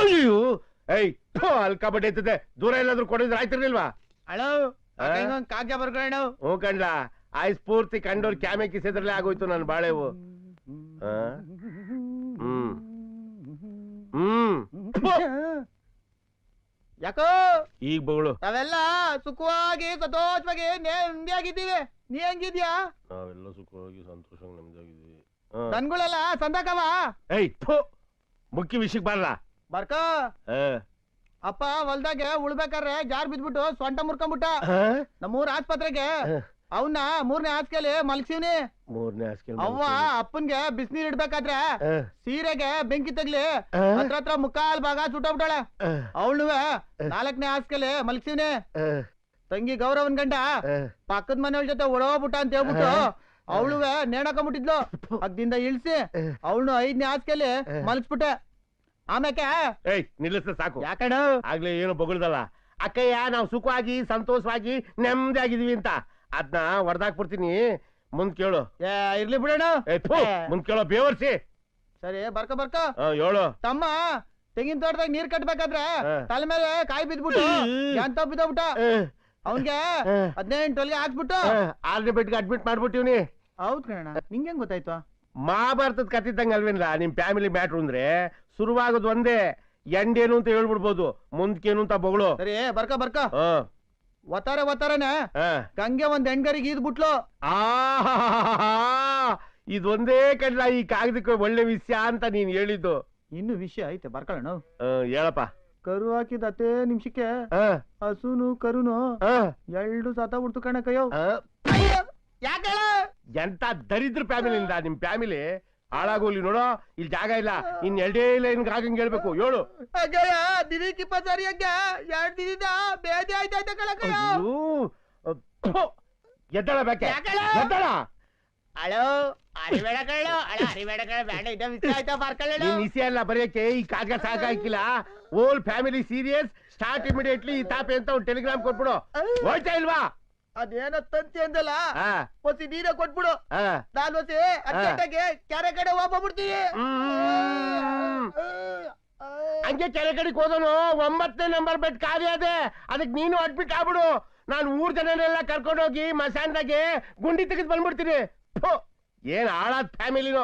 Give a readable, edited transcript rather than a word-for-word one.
ಅಯ್ಯೋ ಏಯ್ ಅಲ್ಕಾ ಬಡ್ಡಿ ಎತ್ತದೆ ದೂರ ಎಲ್ಲಾದ್ರೂ ಕೊಡಿದ್ರೆ ಆಯ್ತಿರ್ಲಿಲ್ವಾ ಅಳೋ ಕಾಗ್ಯ ಬರ್ಕೊಳ್ಳೋಣ ಹ್ಞೂ ಕಂಡ್ಲ ಆಯ್ಸ್ ಪೂರ್ತಿ ಕಂಡೋರ್ ಕ್ಯಾಮೆ ಕಿಸಿದ್ರಲ್ಲೇ ಆಗೋಯ್ತು ನನ್ ಬಾಳೆವು ಯಾಕೋ ಈಗ ಬಗಳು ನಾವೆಲ್ಲ ಸುಖವಾಗಿ ಸಂತೋಷವಾಗಿ ನೆಮ್ಮದಿಯಾಗಿದ್ದೀವಿ ನೀ ಹೆಂಗಿದ್ಯಾ ನಾವೆಲ್ಲ ಸುಖವಾಗಿ ಸಂತೋಷವಾಗಿ ನೆಮ್ಮದಿಯಾಗಿದ್ದೀವಿ ನನ್ಗಳೆಲ್ಲ ಸಂದಾಕವ ಏಯ್ ಮುಖ್ಯ ವಿಷಯಕ್ಕೆ ಬರಲ್ಲ ಬರ್ಕ ಅಪ್ಪ ಹೊಲ್ದಾಗೆ ಉಳ್ಬೇಕಾದ್ರೆ ಜಾರ್ ಬಿದ್ಬಿಟ್ಟು ಸೊಂಟ ಮುರ್ಕೊಂಡ್ಬಿಟ್ಟ ನಮ್ಮೂರ್ ಆಸ್ಪತ್ರೆಗೆ ಅವನ್ನ 3ನೇ ಹಾಸಿಗೆಲಿ ಮಲ್ಗ್ಸಿವ್ನಿ. 3ನೇ ಹಾಸಿಗೆ ಅವ್ವ ಅಪ್ಪನ್ಗೆ ಬಿಸಿನೀರ್ ಇಡ್ಬೇಕಾದ್ರೆ ಸೀರೆಗೆ ಬೆಂಕಿ ತಗ್ಲಿ ಹತ್ರ ಮುಕ್ಕಾಲ್ ಭಾಗ ಸುಟ್ಟೋಗ್ಬಿಟ್ಟಾಳೆ. ಅವಳುವೆ 4ನೇ ಹಾಸಿಗೆಲಿ ಮಲ್ಗ್ಸಿವ್ನಿ. ತಂಗಿ ಗೌರವನ್ ಗಂಡ ಪಕ್ಕದ ಮನೆಯವ್ರ ಜೊತೆ ಒಳೋಗ್ಬಿಟ್ಟ ಅಂತ ಹೇಳ್ಬಿಟ್ಟು ಅವಳುವೆ ನೇಣಾಕೊಂಡ್ಬಿಟ್ಟಿದ್ಲು. ಅದ್ದಿಂದ ಇಳ್ಸಿ ಅವಳು 5ನೇ ಹಾಸಿಗೆಲಿ ಮಲ್ಗಿಸ್ಬಿಟ್ಟೆ. ಆಮ್ಯಾಕೆ ಏಯ್ ನಿಲ್ಲಿಸ ಸಾಕು. ಯಾಕಣ ಆಗ್ಲೇ ಏನು ಬಗಳ್ದಲ್ಲ ಅಕ್ಕಯ್ಯ ನಾವು ಸುಖವಾಗಿ ಸಂತೋಷವಾಗಿ ನೆಮ್ಮದಿ ಆಗಿದೀವಿ ಅಂತ ಅದ್ನ ಹೊಡೆದಾಕ್ಬಿಡ್ತೀನಿ. ಮುಂದ್ ಕೇಳು. ಇರ್ಲಿ ಬಿಡೋಣ. ಮುಂದ್ ಕೇಳೋ ಬೇವರ್ಸಿ. ಸರಿ ಬರ್ಕ ಹೇಳು. ತಮ್ಮ ತೆಂಗಿನ ತೋಟದಾಗ ನೀರ್ ಕಟ್ಬೇಕಾದ್ರೆ ತಲೆ ಮೇಲೆ ಕಾಯಿ ಬಿದ್ಬಿಟ್ಟು ಎಂತ ಬಿದ್ದೋಗ್ಬಿಟ್ಟ. ಅವನ್ಗೆ 18 ಹೊಲಿಗೆ ಹಾಕ್ಬಿಟ್ಟು 6ನೇ ಬೆಡ್ಗೆ ಅಡ್ಮಿಟ್ ಮಾಡ್ಬಿಟ್ಟಿವ್ನಿ. ಹೌದ್ ಕಣ. ನಿಂಗೆ ಗೊತ್ತಾಯ್ತು? ಮಹಾಭಾರತದ ಕತ್ತಿದ್ದಂಗ ಅಲ್ವೇನ್ಲ ನಿಮ್ ಫ್ಯಾಮಿಲಿ ಮ್ಯಾಟ್ರು ಅಂದ್ರೆ ಶುರುವಾಗೋದು ಒಂದೇ. ಎಂಡೇನು ಅಂತ ಹೇಳ್ಬಿಡ್ಬೋದು, ಮುಂದ್ಕೇನು ಅಂತ ಬಗಳು. ಸರಿ ಬರ್ಕ ಒತ್ತಾರನೆ ಗಂಗೆ ಒಂದ್ ಹೆಣ್ಗರಿಗೆ ಈದ್ಬಿಟ್ಲು. ಇದೊಂದೇ ಕಡ್ಲ ಈ ಕಾಗದಕ್ಕೆ ಒಳ್ಳೆ ವಿಷಯ ಅಂತ ನೀನ್ ಹೇಳಿದ್ದು. ಇನ್ನು ವಿಷಯ ಐತೆ ಬರ್ಕೊಳ್ಳೋಣ. ಹೇಳಪ್ಪ. ಕರು ಹಾಕಿದ 10 ನಿಮಿಷಕ್ಕೆ ಹಸುನು ಕರುನು 2 ಸತ ಬಿಡ್ತು ಕಣ ಕಯ್ಯೋ. ಯಾಕೆ ಎಂತ ದರಿದ್ರ ಫ್ಯಾಮಿಲಿಂದ ನಿಮ್ ಫ್ಯಾಮಿಲಿ ಹಾಳಾಗೋಲಿ. ನೋಡೋ ಇಲ್ಲಿ ಜಾಗ ಇಲ್ಲ, ಇನ್ 2 ಲೈನ್ ಆಗಂಗ್ ಹೇಳ್ಬೇಕು. ಹೇಳು. ದಿನಕ್ಕೆ 20 2 ದಿನದ ಬೇದಿ ಆಯ್ತಾಯ್ತ ಕಳಕಯ್ಯ. ಎದ್ದಳ ಬೇಕೆ ಎದ್ದಳ. ಅಳೋ ಅರಿಬೇಡ ಕಳ್ಳು ಅರಿಬೇಡ ಕಳ್ಳ ಬೇಡ. ಇದ ವಿಷಯ ಆಯ್ತಾ ಬರ್ಕೊಳ್ಳ. ನೀನ್ ವಿಷಯ ಎಲ್ಲ ಬರೆಯಕ್ಕೆ ಈ ಕಾಗ ಸಾಕಾಕಿಲ್ಲ. ಓಲ್ ಫ್ಯಾಮಿಲಿ ಸೀರಿಯಸ್ ಸ್ಟಾರ್ಟ್ ಇಮಿಡಿಯೇಟ್ಲಿ ಈ ತಾಪೆ ಅಂತ ಒಂದು ಟೆಲಿಗ್ರಾಮ್ ಕೊಟ್ಬಿಡು. ಹೋಯ್ತಾ ಇಲ್ವಾ? ಅದೇನ ತಂತಿ ಅಂದಲ್ಲ ಹೊಸಿ ನೀರೇ ಕೊಟ್ಬಿಡು. ನಾನು ಹೊಸಿ ಅರ್ಜೆಂಟಾಗಿ ಕೆರೆ ಕಡೆ ಹೋಗ್ಬಿಡ್ತೀನಿ. ಹಂಗೆ ಕೆರೆ ಕಡೆಗೆ ಹೋದನು 9ನೇ ನಂಬರ್ ಬೆಡ್ ಖಾಲಿ ಅದೇ. ಅದಕ್ಕೆ ನೀನು ಅಡ್ಮಿಟ್ ಆಗ್ಬಿಡು. ನಾನು 3 ಜನನೆಲ್ಲ ಕರ್ಕೊಂಡೋಗಿ ಮಸಾನ್ದಾಗೆ ಗುಂಡಿ ತೆಗೆದು ಬಂದ್ಬಿಡ್ತೀನಿ. ಏನ್ ಹಾಳಾದ ಫ್ಯಾಮಿಲಿನೋ.